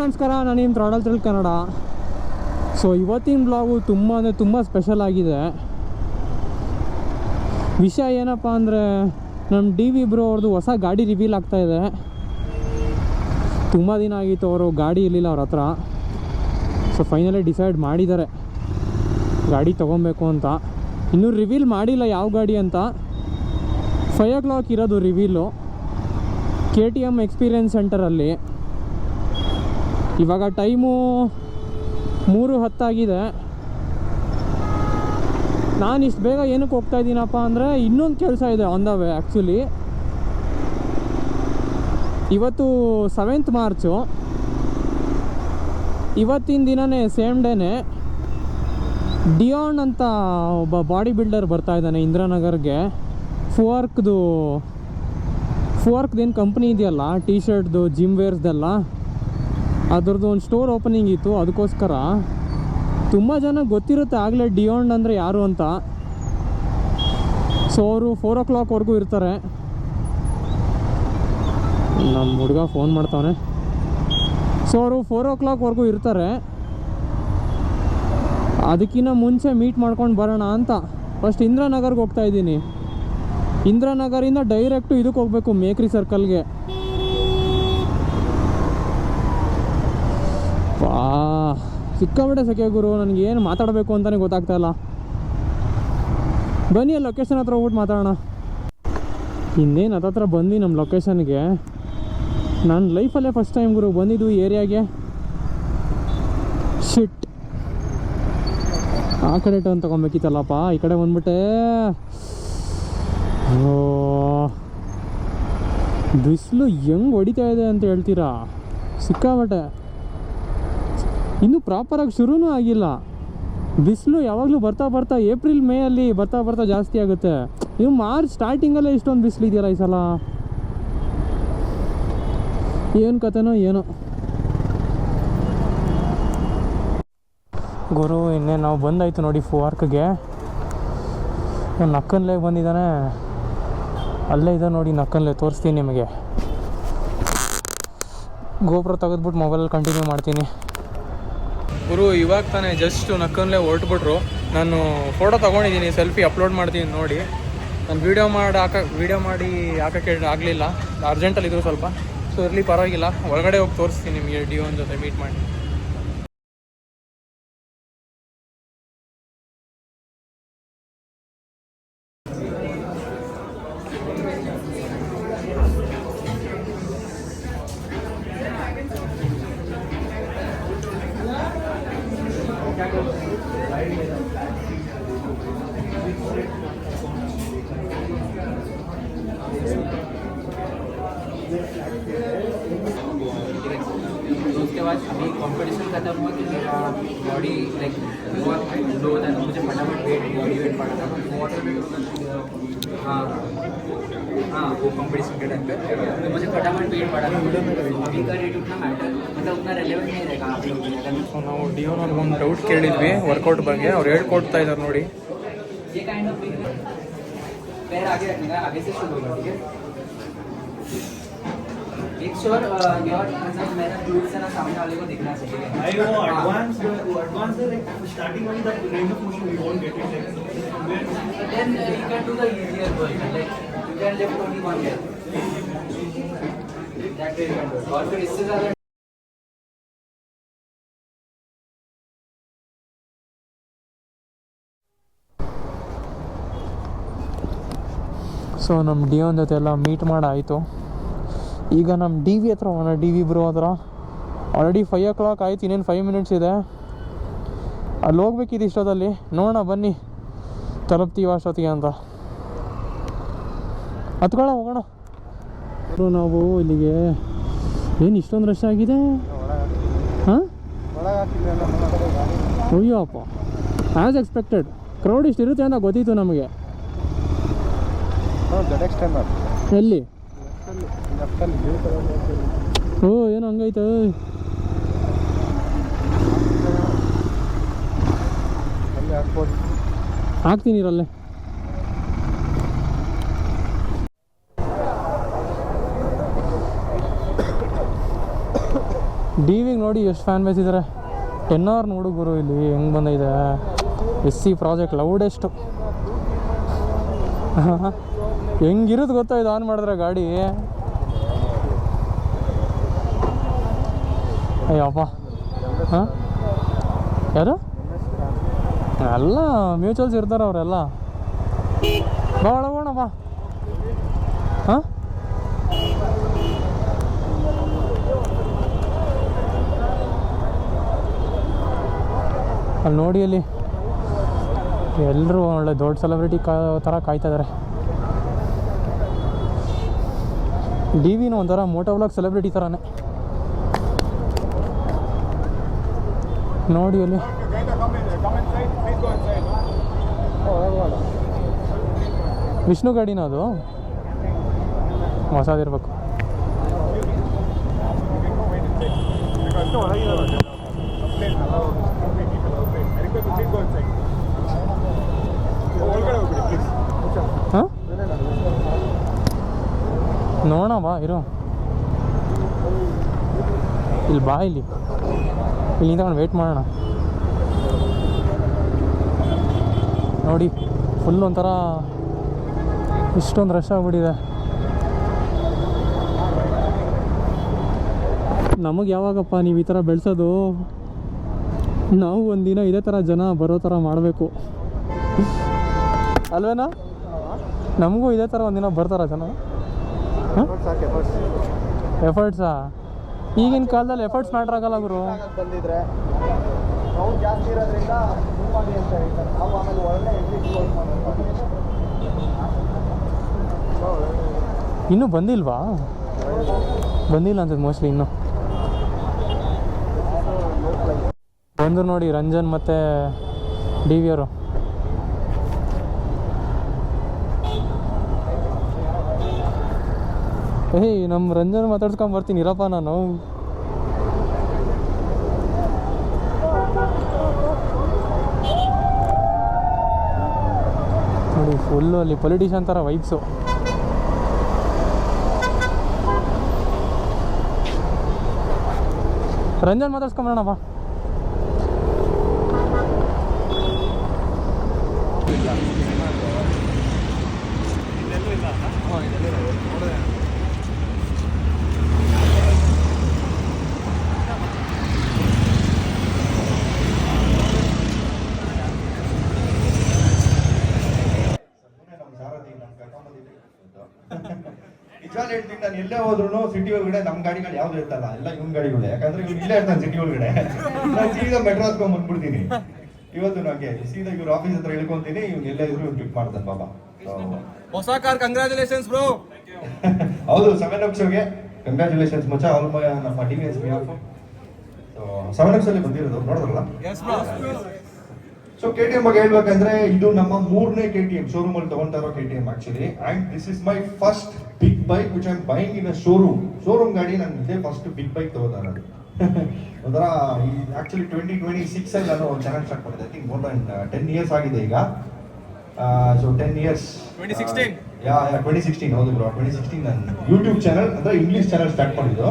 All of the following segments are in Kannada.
ನಮಸ್ಕಾರ, ನಾನು ನಿಮ್ಮ ಥ್ರಾಡಲ್ ಥ್ರಿಲ್ ಕನ್ನಡ. ಸೊ ಇವತ್ತಿನ ಬ್ಲಾಗು ತುಂಬ ಅಂದರೆ ತುಂಬ ಸ್ಪೆಷಲ್ ಆಗಿದೆ. ವಿಷಯ ಏನಪ್ಪ ಅಂದರೆ, ನಮ್ಮ ಡಿ ವಿ ಬ್ರೋ ಅವ್ರದ್ದು ಹೊಸ ಗಾಡಿ ರಿವೀಲ್ ಆಗ್ತಾಯಿದೆ. ತುಂಬ ದಿನ ಆಗಿತ್ತು, ಅವರು ಗಾಡಿ ಇರಲಿಲ್ಲ ಅವ್ರ ಹತ್ರ. ಸೊ ಫೈನಲಿ ಡಿಸೈಡ್ ಮಾಡಿದ್ದಾರೆ ಗಾಡಿ ತೊಗೊಬೇಕು ಅಂತ. ಇನ್ನೂ ರಿವೀಲ್ ಮಾಡಿಲ್ಲ ಯಾವ ಗಾಡಿ ಅಂತ. 5 o'clock ಇರೋದು ರಿವೀಲು, KTM ಎಕ್ಸ್ಪೀರಿಯನ್ಸ್ ಸೆಂಟರಲ್ಲಿ. ಇವಾಗ ಟೈಮು 3:10 ಆಗಿದೆ. ನಾನು ಇಷ್ಟು ಬೇಗ ಏನಕ್ಕೆ ಹೋಗ್ತಾ ಇದ್ದೀನಪ್ಪ ಅಂದರೆ, ಇನ್ನೊಂದು ಕೆಲಸ ಇದೆ ಆನ್ ದ ವೇ. ಆ್ಯಕ್ಚುಲಿ ಇವತ್ತು 7th ಮಾರ್ಚು. ಇವತ್ತಿನ ದಿನವೇ ಸೇಮ್ ಡೇನೇ ಡಿಯಾನ್ ಅಂತ ಒಬ್ಬ ಬಾಡಿ ಬಿಲ್ಡರ್ ಬರ್ತಾ ಇದ್ದಾನೆ ಇಂದಿರಾನಗರ್ಗೆ. ಫುವಾರ್ಕ್ದೇನು ಕಂಪ್ನಿ ಇದೆಯಲ್ಲ, ಟಿ ಶರ್ಟ್ದು, ಜಿಮ್ ವೇರ್ಸ್ದೆಲ್ಲ, ಅದ್ರದ್ದು ಒಂದು ಸ್ಟೋರ್ ಓಪನಿಂಗ್ ಇತ್ತು. ಅದಕ್ಕೋಸ್ಕರ ತುಂಬ ಜನ ಗೊತ್ತಿರುತ್ತೆ ಆಗಲೇ ಡಿಯಾನ್ ಅಂದರೆ ಯಾರು ಅಂತ. ಸೊ ಅವರು 4 o'clockವರೆಗೂ ಇರ್ತಾರೆ. ನಮ್ಮ ಹುಡುಗ ಫೋನ್ ಮಾಡ್ತಾವನೆ. ಸೊ ಅವರು 4 o'clockವರೆಗೂ ಇರ್ತಾರೆ. ಅದಕ್ಕಿಂತ ಮುಂಚೆ ಮೀಟ್ ಮಾಡ್ಕೊಂಡು ಬರೋಣ ಅಂತ ಫಸ್ಟ್ ಇಂದಿರಾನಗರ್ಗೆ ಹೋಗ್ತಾ ಇದ್ದೀನಿ. ಇಂದಿರಾನಗರಿಂದ ಡೈರೆಕ್ಟು ಇದಕ್ಕೆ ಹೋಗಬೇಕು, ಮೇಕ್ರಿ ಸರ್ಕಲ್ಗೆ. ಸಿಕ್ಕಾಬಿಟ್ಟೆ ಸೆಕೆ ಗುರು, ನನಗೇನು ಮಾತಾಡಬೇಕು ಅಂತಲೇ ಗೊತ್ತಾಗ್ತಾಯಿಲ್ಲ. ಬನ್ನಿ ಅಲ್ಲಿ ಲೊಕೇಶನ್ ಹತ್ರ ಹೋಗ್ಬಿಟ್ಟು ಮಾತಾಡೋಣ. ಇನ್ನೇನು ಹತ್ತತ್ರ ಬಂದು ನಮ್ಮ ಲೊಕೇಶನ್ಗೆ. ನಾನು ಲೈಫಲ್ಲೇ ಫಸ್ಟ್ ಟೈಮ್ ಗುರು ಬಂದಿದ್ದು ಈ ಏರಿಯಾಗೆ. ಶಿಟ್, ಆ ಕಡೆ ಟರ್ನ್ ತೊಗೊಬೇಕಿತ್ತಲ್ಲಪ್ಪ, ಈ ಕಡೆ ಬಂದ್ಬಿಟ್ಟೆ. ಬಿಸಿಲು ಹೆಂಗೆ ಹೊಡಿತಾ ಇದೆ ಅಂತ ಹೇಳ್ತೀರಾ, ಸಿಕ್ಕಾಬಟ್ಟೆ. ಇನ್ನೂ ಪ್ರಾಪರಾಗಿ ಶುರುನೂ ಆಗಿಲ್ಲ. ಬಿಸಿಲು ಯಾವಾಗಲೂ ಬರ್ತಾ ಏಪ್ರಿಲ್ ಮೇ ಅಲ್ಲಿ ಬರ್ತಾ ಜಾಸ್ತಿ ಆಗುತ್ತೆ. ನೀವು ಮಾರ್ಚ್ ಸ್ಟಾರ್ಟಿಂಗಲ್ಲೇ ಇಷ್ಟೊಂದು ಬಿಸಿಲು ಇದೆಯಲ್ಲ ಈ ಸಲ. ಏನು ಕತೆನೋ ಏನೋ ಗುರು. ಇನ್ನೇ ನಾವು ಬಂದಾಯಿತು ನೋಡಿ ಫುವಾರ್ಕ್ಗೆ. ನಕ್ಕನ್ಲೇ ಬಂದಿದ್ದಾನೆ, ಅಲ್ಲೇ ಇದೆ ನೋಡಿ ನಕ್ಕನ್ಲೇ. ತೋರಿಸ್ತೀನಿ ನಿಮಗೆ. ಗೋಪುರ ತೆಗೆದ್ಬಿಟ್ಟು ಮೊಬೈಲಲ್ಲಿ ಕಂಟಿನ್ಯೂ ಮಾಡ್ತೀನಿ. ಗುರು ಇವಾಗ ತಾನೇ ಜಸ್ಟ್ ನಕ್ಕನ್ಲೇ ಹೊರಟ್ಬಿಟ್ರು. ನಾನು ಫೋಟೋ ತೊಗೊಂಡಿದ್ದೀನಿ, ಸೆಲ್ಫಿ ಅಪ್ಲೋಡ್ ಮಾಡ್ತೀನಿ ನೋಡಿ. ನಾನು ವೀಡಿಯೋ ಮಾಡಿ ಹಾಕೋಕ್ಕೆ ಆಗಲಿಲ್ಲ, ಅರ್ಜೆಂಟಲ್ಲಿದ್ದರು ಸ್ವಲ್ಪ. ಸೊ ಇರಲಿ ಪರವಾಗಿಲ್ಲ, ಒಳಗಡೆ ಹೋಗಿ ತೋರಿಸ್ತೀನಿ ನಿಮಗೆ ಡಿಯೋನ್ ಜೊತೆ ಮೀಟ್ ಮಾಡಿ. उसके बाद अभी कंपटीशन खत्म हुआ कि मेरा बॉडी लाइक बहुत लो था, मुझे फटाफट बॉडी वेट पड़ा था। हाँ वो कंपटीशन के टाइम पे तो मुझे फटाफट वेट पड़ा था। अभी का रेट उतना मैटर मतलब उतना रेलेवेंट नहीं रहेगा आप लोग के लिए। ಸೊ ನಾವು ಡಿಯೋನ್ ಅವ್ರಿಗೆ ಒಂದು ಡೌಟ್ ಕೇಳಿದ್ವಿ ವರ್ಕೌಟ್ ಬಗ್ಗೆ. ಅವ್ರು ಹೇಳ್ಕೊಡ್ತಾ ಇದ್ದಾರೆ ನೋಡಿ. ये काइंड ऑफ पैर आगे रखने का, आगे से शुरू होगा, ठीक है। एक श्योर योर मतलब मेरा ग्लूट्स है ना, सामने वाले को दिखना चाहिए। I know advanced like starting only the range of motion we won't get it. Then you can do the easier version, like you can lift only one leg. That way you can do it. और फिर इससे ज़्यादा ಸೊ ನಮ್ಮ ಡಿಯೋನ್ ಜೊತೆ ಎಲ್ಲ ಮೀಟ್ ಮಾಡಾಯಿತು. ಈಗ ನಮ್ಮ ಡಿ ವಿ ಹತ್ರ ಹೋಗೋಣ. ಡಿ ವಿ ಬ್ರೋ ಹತ್ರ ಆಲ್ರೆಡಿ 5 o'clock ಆಯ್ತು, ಇನ್ನೇನು 5 minutes ಇದೆ. ಅಲ್ಲಿ ಹೋಗ್ಬೇಕಿದ್ದು ಇಷ್ಟೊತ್ತಲ್ಲಿ. ನೋಡೋಣ ಬನ್ನಿ ತಲುಪ್ತೀವಿ ಅಷ್ಟೊತ್ತಿಗೆ ಅಂತ. ಹತ್ಕೊಳ್ಳ ಹೋಗೋಣ. ನಾವು ಇಲ್ಲಿಗೆ ಏನು ಇಷ್ಟೊಂದು ರಶ್ ಆಗಿದೆ. ಹಾಂ ಅಯ್ಯೋಪ್ಪ, ಆ್ಯಸ್ ಎಕ್ಸ್ಪೆಕ್ಟೆಡ್ ಕ್ರೌಡ್ ಇಷ್ಟು ಇರುತ್ತೆ ಅಂತ ಗೊತ್ತಿತ್ತು ನಮಗೆ. ಎಲ್ಲಿ? ಓ ಏನು ಹಂಗೈತೆ. ಹಾಕ್ತೀನಿ ಇರಲ್ಲೇ. ಡಿ ವಿಗೆ ನೋಡಿ ಎಷ್ಟು ಫ್ಯಾನ್ ಬೇಸ್ ಇದ್ದಾರೆ. 10 ಅವರ್ ನೋಡು ಗುರು ಇಲ್ಲಿ ಹೆಂಗೆ ಬಂದಿದೆ. SC ಪ್ರಾಜೆಕ್ಟ್ ಲೌಡೆಸ್ಟು ಹೆಂಗಿರೋದು ಗೊತ್ತಾ ಇದು ಆನ್ ಮಾಡಿದ್ರೆ ಗಾಡಿ. ಅಯ್ಯಪ್ಪ ಹಾಂ ಯಾರು ಎಲ್ಲ ಮ್ಯೂಚುವಲ್ಸ್ ಇರ್ತಾರೆ ಅವರೆಲ್ಲ. ಬಾ ಒಳಗೋಣ ಬಾ. ಹಾಂ ಅಲ್ಲಿ ನೋಡಿ ಅಲ್ಲಿ ಎಲ್ಲರೂ ಒಳ್ಳೆ ದೊಡ್ಡ ಸೆಲೆಬ್ರಿಟಿ ಥರ ಕಾಯ್ತಾ ಇದ್ದಾರೆ. ಡಿ ವಿನೂ ಒಂಥರ ಮೋಟೋ ವ್ಲಾಗ್ ಸೆಲೆಬ್ರಿಟಿ ಥರನೇ ನೋಡಿ ಅಲ್ಲಿ. ವಿಷ್ಣು ಗಾಡಿನ ಅದು ಹೊಸದಿರ್ಬೇಕು. ಹಾಂ ನೋಡೋಣ ಬಾ ಇರು ಇಲ್ಲಿ ಬಾ ಇಲ್ಲಿ ತಗೊಂಡು ವೆಯ್ಟ್ ಮಾಡೋಣ. ನೋಡಿ ಫುಲ್ ಒಂಥರ ಇಷ್ಟೊಂದು ರಶ್ ಆಗಿಬಿಟ್ಟಿದೆ. ನಮಗೆ ಯಾವಾಗಪ್ಪ ನೀವು ಈ ಥರ ಬೆಳೆಸೋದು? ನಾವು ಒಂದಿನ ಇದೇ ಥರ ಜನ ಬರೋ ಥರ ಮಾಡಬೇಕು ಅಲ್ವೇನಾ? ನಮಗೂ ಇದೇ ಥರ ಒಂದಿನ ಬರ್ತಾರ ಜನ. ಎಫರ್ಟ್ಸಾ? ಈಗಿನ ಕಾಲದಲ್ಲಿ ಎಫರ್ಟ್ಸ್ ಮ್ಯಾಟ್ರ್ ಆಗಲ್ಲ ಗುರು. ಬಂದಿದ್ರೆ ಜಾಸ್ತಿ ಇರೋದ್ರಿಂದ ಅಂತ ಹೇಳ್ತಾರೆ. ನಾವು ಆಮೇಲೆ ಒಳ್ಳೆ ಇನ್ನೂ ಬಂದಿಲ್ವಾ? ಬಂದಿಲ್ಲ ಅನ್ಸುತ್ತೆ ಮೋಸ್ಟ್ಲಿ. ಇನ್ನೂ ಬಂದರು ನೋಡಿ ರಂಜನ್ ಮತ್ತು ಡಿ ವಿ ಅವರು. ಏಯ್ ನಮ್ಮ ರಂಜನ್ ಮಾತಾಡ್ಸ್ಕೊಂಡು ಬರ್ತೀನಿ ಇರಪ್ಪ ನಾನು. ನೋಡಿ ಫುಲ್ಲು ಅಲ್ಲಿ ಪೊಲಿಟಿಷಿಯನ್ ಥರ ವೈಬ್ಸು. ರಂಜನ್ ಮಾತಾಡ್ಸ್ಕೊಂಬರೋಣಪ್ಪ. ನಿಜವಾಗ್ಲೂ ಹೇಳ್ತೀನಿ, ನಾನು ಎಲ್ಲೇ ಹೋದ್ರು ಸಿಟಿ ಒಳಗಡೆ ನಮ್ಮ ಗಾಡಿಗಳು ಯಾವ್ದು ಇರ್ತಲ್ಲ, ಎಲ್ಲ ಇವ್ನ ಗಾಡಿಗಳೇ. ಯಾಕಂದ್ರೆ ಇವ್ರು ಇಲ್ಲೇ ಇರ್ತಾನೆ ಸಿಟಿ ಒಳಗಡೆ. ನಾನು ಸೀದಾ ಮೆಟ್ರೋ ಹತ್ಕೊಂಡ್ ಬಂದ್ಬಿಡ್ತೀನಿ. ಇವತ್ತು ನನಗೆ ಸೀದಾ ಇವ್ರ ಆಫೀಸ್ ಹತ್ರ ಇಳ್ಕೊಂತೀನಿ, ಇವ್ನು ಎಲ್ಲೇ ಇದ್ರು ಇವ್ನು ಪಿಕ್ ಮಾಡ್ತಾನೆ ಬಾಬಾ. ಹೊಸ ಕಾರ್ ಕಂಗ್ರಾಚುಲೇಷನ್ಸ್ ಬ್ರೋ. ಹೌದು, 7X ಶೋಗೆ ಕಂಗ್ರಾಚುಲೇಷನ್ಸ್ ಮಚ್ಚ. ಅವ್ರ ನಮ್ಮ DVS ಬಿಹಾಫ್ 7X ಅಲ್ಲಿ ಬಂದಿರೋದು ನೋಡಿದ್ರಲ್ಲ. ಸೊ KTM ಬಗ್ಗೆ ಹೇಳ್ಬೇಕಂದ್ರೆ ಇದು ನಮ್ಮ 3ನೇ KTM ಶೋರೂಮ್ ಅಲ್ಲಿ ತಗೊಂತಾ ಇರೋ KTM actually. And this is my first big bike which I am buying in a showroom ಗಾಡಿ. ನಾನು ಇದೇ ಫಸ್ಟ್ ಬಿಗ್ ಬೈಕ್ ತಗೋತಾ ಇರೋದು. ಒಂಥರ ಆಕ್ಚುಲಿ 2026 ಅಲ್ಲಿ ನಾನು ಒಂದು ಚಾನಲ್ ಸ್ಟಾರ್ಟ್ ಮಾಡಿದೆ. I think more than 10 years ಆಗಿದೆ ಈಗ. ಸೊ 10 ಇಯರ್ಸ್ 2016 ಹೌದು ಬ್ರೋ. 2016 ನಾನು ಯೂಟ್ಯೂಬ್ ಚಾನಲ್ ಅಂದ್ರೆ ಇಂಗ್ಲಿಷ್ ಚಾನಲ್ ಸ್ಟಾರ್ಟ್ ಮಾಡಿದ್ದು.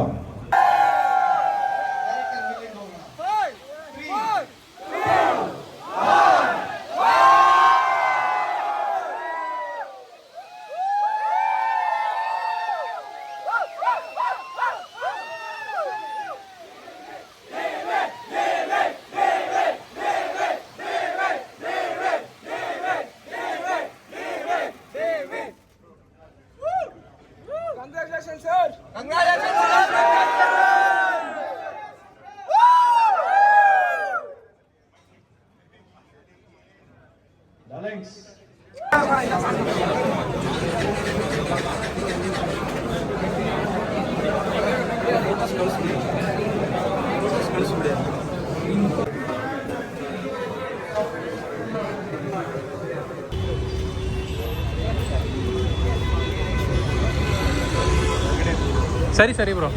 ಸರಿ ಸರಿ ಬ್ರೋ.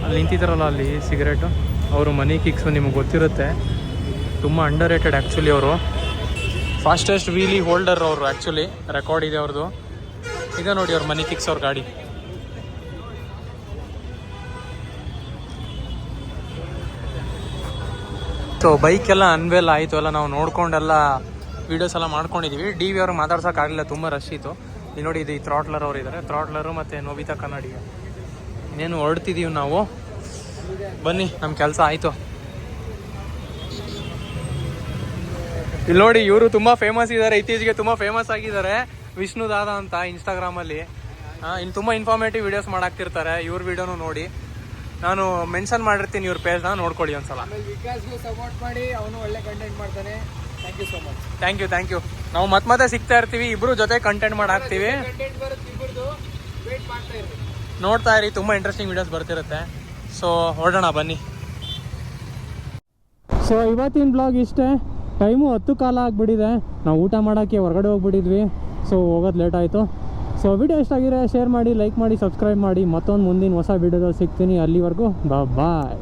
ಅಲ್ಲಿ ನಿಂತಿದ್ದಾರಲ್ಲ ಅಲ್ಲಿ ಸಿಗರೇಟು, ಅವರು ಮನಿ ಕಿಕ್ಸು ನಿಮಗೆ ಗೊತ್ತಿರುತ್ತೆ, ತುಂಬ ಅಂಡರ್ ರೇಟೆಡ್ ಆ್ಯಕ್ಚುಲಿ. ಅವರು ಫಾಸ್ಟೆಸ್ಟ್ ವೀಲಿ ಹೋಲ್ಡರ್ ಅವರು ಆ್ಯಕ್ಚುಲಿ, ರೆಕಾರ್ಡ್ ಇದೆ ಅವ್ರದ್ದು. ಈಗ ನೋಡಿ ಅವ್ರ ಮನಿ ಕಿಕ್ಸ್ ಅವ್ರ ಗಾಡಿ. ಸೊ ಬೈಕೆಲ್ಲ ಅನ್ವೆಲ್ ಆಯಿತು ಎಲ್ಲ ನಾವು ನೋಡ್ಕೊಂಡೆಲ್ಲ ವೀಡಿಯೋಸ್ ಎಲ್ಲ ಮಾಡ್ಕೊಂಡಿದ್ದೀವಿ. ಡಿ ವಿ ಅವ್ರಿಗೆ ಮಾತಾಡ್ಸೋಕ್ಕಾಗಲಿಲ್ಲ, ತುಂಬ ರಶ್ ಇತ್ತು. ಇಲ್ಲಿ ನೋಡಿ, ಇದು ಈ ಥ್ರಾಟ್ಲರ್ ಅವ್ರು ಇದ್ದಾರೆ, ಥ್ರಾಟ್ಲರು ಮತ್ತು ನೋಬಿತಾ ಕನ್ನಡಿ. ಇನ್ನೇನು ಹೊರಡ್ತಿದ್ದೀವಿ ನಾವು. ಬನ್ನಿ, ನಮ್ಮ ಕೆಲಸ ಆಯಿತು. ಇಲ್ಲಿ ನೋಡಿ, ಇವರು ತುಂಬ ಫೇಮಸ್ ಇದ್ದಾರೆ, ಇತ್ತೀಚೆಗೆ ತುಂಬ ಫೇಮಸ್ ಆಗಿದ್ದಾರೆ, ವಿಷ್ಣು ದಾದಾ ಅಂತ ಇನ್ಸ್ಟಾಗ್ರಾಮಲ್ಲಿ. ಇನ್ನು ತುಂಬ ಇನ್ಫಾರ್ಮೇಟಿವ್ ವೀಡಿಯೋಸ್ ಮಾಡಾಕ್ತಿರ್ತಾರೆ. ಇವ್ರ ವೀಡಿಯೋನು ನೋಡಿ, ನಾನು ಮೆನ್ಷನ್ ಮಾಡಿರ್ತೀನಿ ಇವ್ರ ಪೇಜ್ನ, ನೋಡ್ಕೊಳ್ಳಿ ಒಂದ್ಸಲ. ವಿಕಾಸ್ಗೂ ಸಪೋರ್ಟ್ ಮಾಡಿ, ಅವನು ಒಳ್ಳೆ ಕಂಟೆಂಟ್ ಮಾಡ್ತಾನೆ. Thank you so much. Thank you. ನಾವು ಮತ್ತೆ ಸಿಗ್ತಾ ಇರ್ತೀವಿ, ಇಬ್ರು ಜೊತೆ ಕಂಟೆಂಟ್ ಮಾಡಿ ಹಾಕ್ತೀವಿ. ನೋಡ್ತಾ ಇರಿ, ತುಂಬ ಇಂಟ್ರೆಸ್ಟಿಂಗ್ ವೀಡಿಯೋಸ್ ಬರ್ತಿರುತ್ತೆ. ಸೊ ಹೊರಡೋಣ ಬನ್ನಿ. ಸೊ ಇವತ್ತಿನ ಬ್ಲಾಗ್ ಇಷ್ಟೇ. ಟೈಮು 10 ಕಾಲ ಆಗಿಬಿಟ್ಟಿದೆ. ನಾವು ಊಟ ಮಾಡೋಕ್ಕೆ ಹೊರಗಡೆ ಹೋಗ್ಬಿಟ್ಟಿದ್ವಿ, ಸೊ ಹೋಗೋದು ಲೇಟ್ ಆಯಿತು. ಸೊ ವಿಡಿಯೋ ಇಷ್ಟ ಆಗಿದ್ರೆ ಶೇರ್ ಮಾಡಿ, ಲೈಕ್ ಮಾಡಿ, ಸಬ್ಸ್ಕ್ರೈಬ್ ಮಾಡಿ. ಮತ್ತೊಂದು ಮುಂದಿನ ಹೊಸ ವೀಡಿಯೋದಲ್ಲಿ ಸಿಗ್ತೀನಿ. ಅಲ್ಲಿವರೆಗೂ ಬಾಯ್.